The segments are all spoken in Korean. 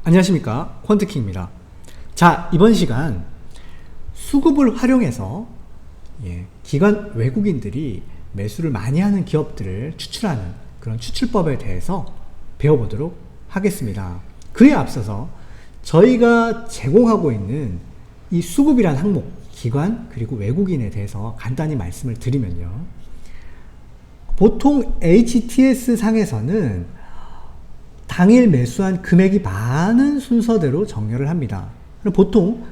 안녕하십니까, 퀀트킹입니다. 자, 이번 시간 수급을 활용해서 기관 외국인들이 매수를 많이 하는 기업들을 추출하는 그런 추출법에 대해서 배워보도록 하겠습니다. 그에 앞서서 저희가 제공하고 있는 이 수급이란 항목, 기관 그리고 외국인에 대해서 간단히 말씀을 드리면요, 보통 HTS 상에서는 당일 매수한 금액이 많은 순서대로 정렬을 합니다. 보통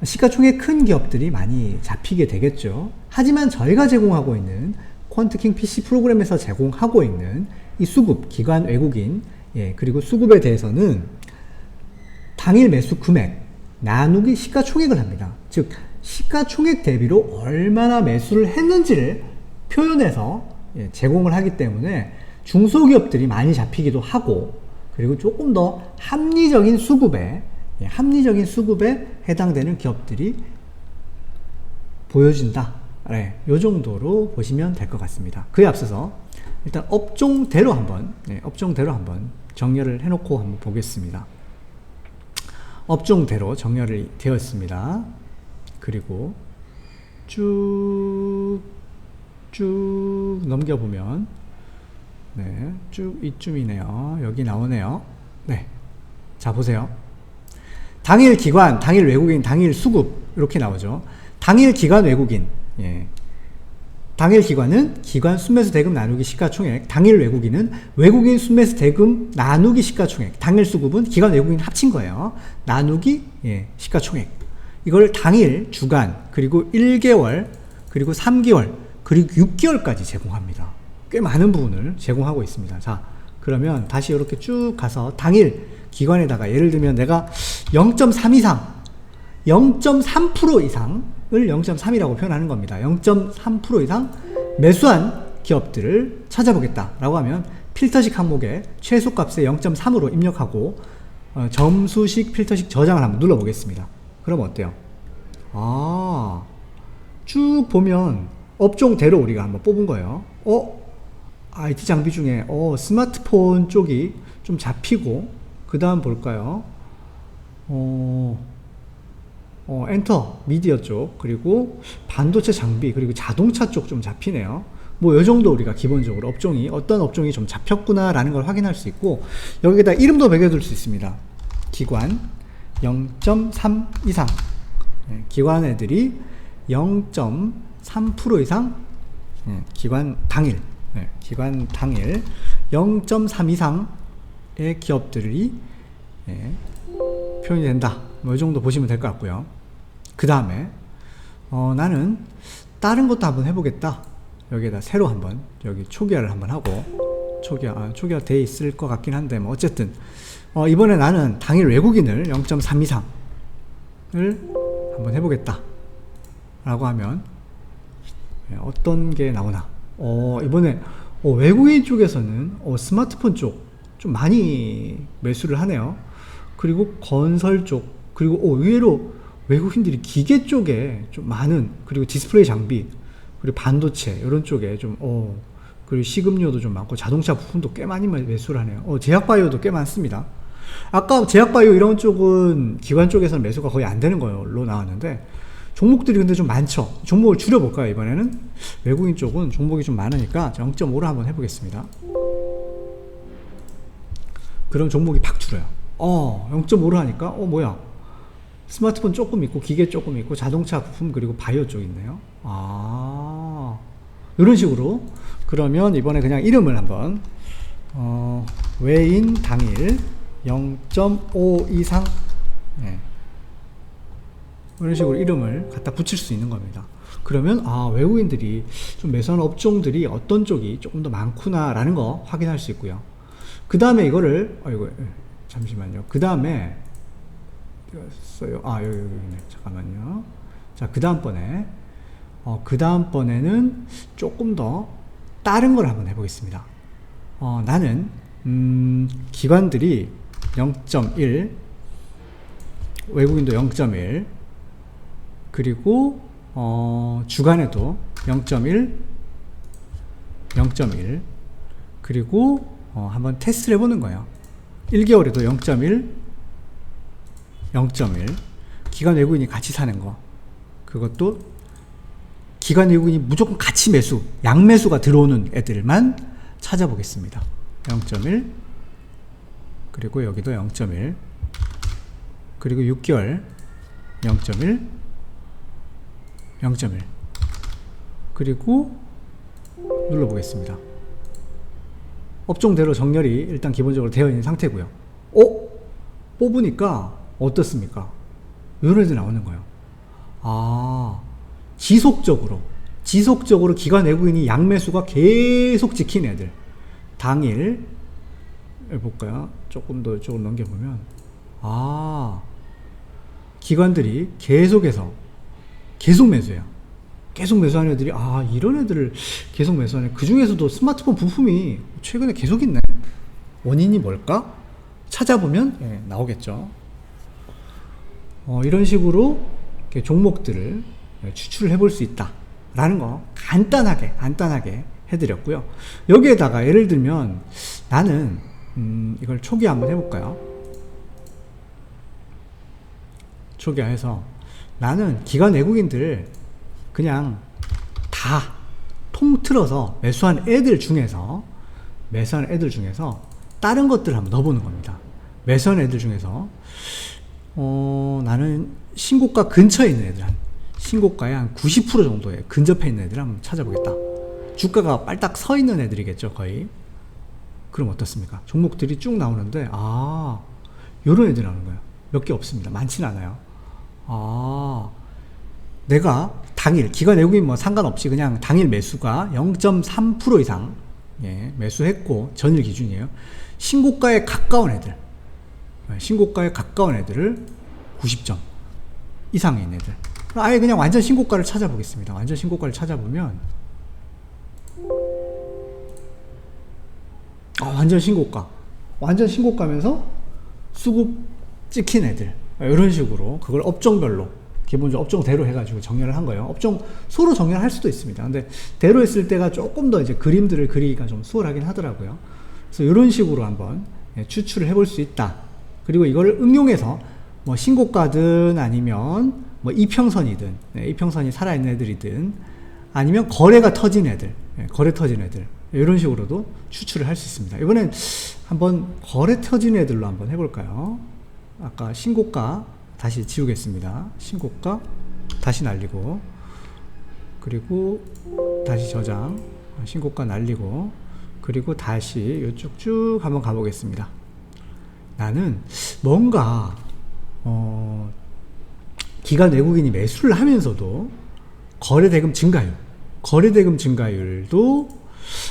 시가총액 큰 기업들이 많이 잡히게 되겠죠. 하지만 저희가 제공하고 있는 퀀트킹 PC 프로그램에서 제공하고 있는 이 수급, 기관 외국인, 그리고 수급에 대해서는 당일 매수 금액 나누기 시가총액을 합니다. 즉 시가총액 대비로 얼마나 매수를 했는지를 표현해서 제공을 하기 때문에 중소기업들이 많이 잡히기도 하고, 그리고 조금 더 합리적인 수급에 해당되는 기업들이 보여진다. 이 정도로 보시면 될 것 같습니다. 그에 앞서서 일단 업종대로 한번 정렬을 해놓고 한번 보겠습니다. 업종대로 정렬이 되었습니다. 그리고 쭉 넘겨보면 쭉 이쯤이네요. 여기 나오네요. 자, 보세요. 당일 기관, 당일 외국인, 당일 수급 이렇게 나오죠. 당일 기관 외국인, 당일 기관은 기관 순매수 대금 나누기 시가총액, 당일 외국인은 외국인 순매수 대금 나누기 시가총액, 당일 수급은 기관 외국인 합친 거예요. 나누기 시가총액. 이걸 당일, 주간, 그리고 1개월, 그리고 3개월, 그리고 6개월까지 제공합니다. 꽤 많은 부분을 제공하고 있습니다. 자, 그러면 다시 이렇게 쭉 가서 당일 기관에다가 예를 들면 내가 0.3 이상, 0.3% 이상을 0.3이라고 표현하는 겁니다. 0.3% 이상 매수한 기업들을 찾아보겠다라고 하면 필터식 항목에 최소값에 0.3으로 입력하고 점수식 필터식 저장을 한번 눌러보겠습니다. 그럼 어때요? 쭉 보면 업종대로 우리가 한번 뽑은 거예요. IT 장비 중에 스마트폰 쪽이 좀 잡히고, 그 다음 볼까요? 엔터 미디어 쪽, 그리고 반도체 장비, 그리고 자동차 쪽 좀 잡히네요. 뭐 이 정도 우리가 기본적으로 어떤 업종이 좀 잡혔구나 라는 걸 확인할 수 있고, 여기에다 이름도 매겨둘 수 있습니다. 기관 0.3 이상, 기관 애들이 0.3% 이상, 기관 당일 0.3 이상의 기업들이 표현이 된다. 뭐 이 정도 보시면 될 것 같고요. 그 다음에 나는 다른 것도 한번 해보겠다. 여기에다 새로 한번 여기 초기화를 한번 하고, 초기화 돼 있을 것 같긴 한데, 뭐 어쨌든 이번에 나는 당일 외국인을 0.3 이상을 한번 해보겠다 라고 하면 어떤 게 나오나. 이번에 외국인 쪽에서는 스마트폰 쪽 좀 많이 매수를 하네요. 그리고 건설 쪽, 그리고 의외로 외국인들이 기계 쪽에 좀 많은, 그리고 디스플레이 장비, 그리고 반도체 이런 쪽에 좀 그리고 식음료도 좀 많고, 자동차 부품도 꽤 많이 매수를 하네요. 제약바이오도 꽤 많습니다. 아까 제약바이오 이런 쪽은 기관 쪽에서는 매수가 거의 안 되는 걸로 나왔는데, 종목들이 근데 좀 많죠. 종목을 줄여볼까요? 이번에는 외국인 쪽은 종목이 좀 많으니까 0.5로 한번 해보겠습니다. 그럼 종목이 팍 줄어요. 0.5로 하니까 뭐야, 스마트폰 조금 있고, 기계 조금 있고, 자동차 부품, 그리고 바이오 쪽 있네요. 이런 식으로. 그러면 이번에 그냥 이름을 한번 외인 당일 0.5 이상, 이런 식으로 이름을 갖다 붙일 수 있는 겁니다. 그러면 외국인들이 좀 매수하는 업종들이 어떤 쪽이 조금 더 많구나 라는 거 확인할 수 있고요. 그 다음에 이거를 잠시만요. 그 다음에 여기네. 잠깐만요. 자, 그 다음번에는 조금 더 다른 걸 한번 해보겠습니다. 나는 기관들이 0.1, 외국인도 0.1, 그리고 주간에도 0.1, 그리고 한번 테스트를 해보는 거예요. 1개월에도 0.1, 0.1. 기관 외국인이 같이 사는 거. 그것도 기관 외국인이 무조건 같이 매수, 양매수가 들어오는 애들만 찾아보겠습니다. 0.1. 그리고 여기도 0.1. 그리고 6개월 0.1. 0.1. 그리고 눌러보겠습니다. 업종대로 정렬이 일단 기본적으로 되어 있는 상태고요. 뽑으니까 어떻습니까? 이런 애들 나오는 거예요. 지속적으로 기관 외국인이 양매수가 계속 찍힌 애들. 당일 볼까요? 조금 더 이쪽으로 넘겨보면 기관들이 계속해서 계속 매수해요. 계속 매수하는 애들이 이런 애들을 계속 매수하네. 그 중에서도 스마트폰 부품이 최근에 계속 있네. 원인이 뭘까? 찾아보면 나오겠죠. 이런 식으로 이렇게 종목들을 추출을 해볼 수 있다 라는 거 간단하게 해드렸고요. 여기에다가 예를 들면 나는 이걸 초기화 한번 해볼까요? 초기화해서 나는 기관 외국인들 그냥 다 통틀어서 매수한 애들 중에서 다른 것들을 한번 넣어보는 겁니다. 매수한 애들 중에서 나는 신고가 근처에 있는 애들, 신고가에 한 90% 정도에 근접해 있는 애들 한번 찾아보겠다. 주가가 빨딱 서 있는 애들이겠죠, 거의. 그럼 어떻습니까? 종목들이 쭉 나오는데 요런 애들 나오는 거예요. 몇 개 없습니다. 많지는 않아요. 내가 당일 기관 외국인 뭐 상관없이 그냥 당일 매수가 0.3% 이상 매수했고, 전일 기준이에요. 신고가에 가까운 애들, 신고가에 가까운 애들을 90점 이상에 있는 애들, 아예 그냥 완전 신고가를 찾아보겠습니다. 완전 신고가를 찾아보면 완전 신고가면서 수급 찍힌 애들, 이런 식으로 그걸 업종별로 기본적으로 업종대로 해가지고 정렬을 한 거예요. 업종 소로 정렬할 수도 있습니다. 근데 대로 했을 때가 조금 더 이제 그림들을 그리기가 좀 수월하긴 하더라고요. 그래서 이런 식으로 한번 추출을 해볼 수 있다. 그리고 이거를 응용해서 뭐 신고가든 아니면 뭐 이평선이든, 이평선이 살아있는 애들이든, 아니면 거래가 터진 애들, 이런 식으로도 추출을 할 수 있습니다. 이번엔 한번 거래 터진 애들로 한번 해볼까요? 아까 신고가 다시 지우겠습니다. 신고가 다시 날리고, 그리고 다시 저장, 신고가 날리고, 그리고 다시 이쪽 쭉 한번 가보겠습니다. 나는 뭔가 기관 외국인이 매수를 하면서도 거래대금 증가율도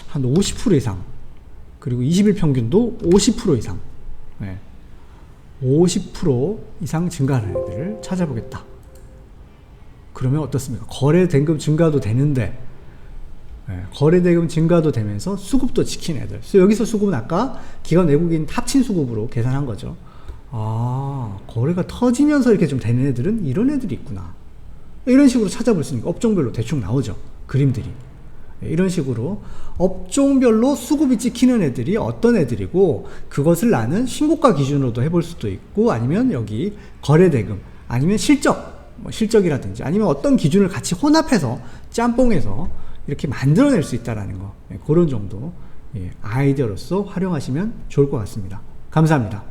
한 50% 이상, 그리고 20일 평균도 50% 이상, 50% 이상 증가하는 애들을 찾아보겠다. 그러면 어떻습니까? 거래대금 증가도 되는데, 거래대금 증가도 되면서 수급도 지킨 애들. 그래서 여기서 수급은 아까 기관 외국인 합친 수급으로 계산한 거죠. 거래가 터지면서 이렇게 좀 되는 애들은 이런 애들이 있구나. 이런 식으로 찾아볼 수 있으니까 업종별로 대충 나오죠. 그림들이. 이런 식으로 업종별로 수급이 찍히는 애들이 어떤 애들이고, 그것을 나는 신고가 기준으로도 해볼 수도 있고, 아니면 여기 거래대금, 아니면 실적이라든지, 아니면 어떤 기준을 같이 혼합해서 짬뽕해서 이렇게 만들어낼 수 있다는 거, 그런 정도 아이디어로서 활용하시면 좋을 것 같습니다. 감사합니다.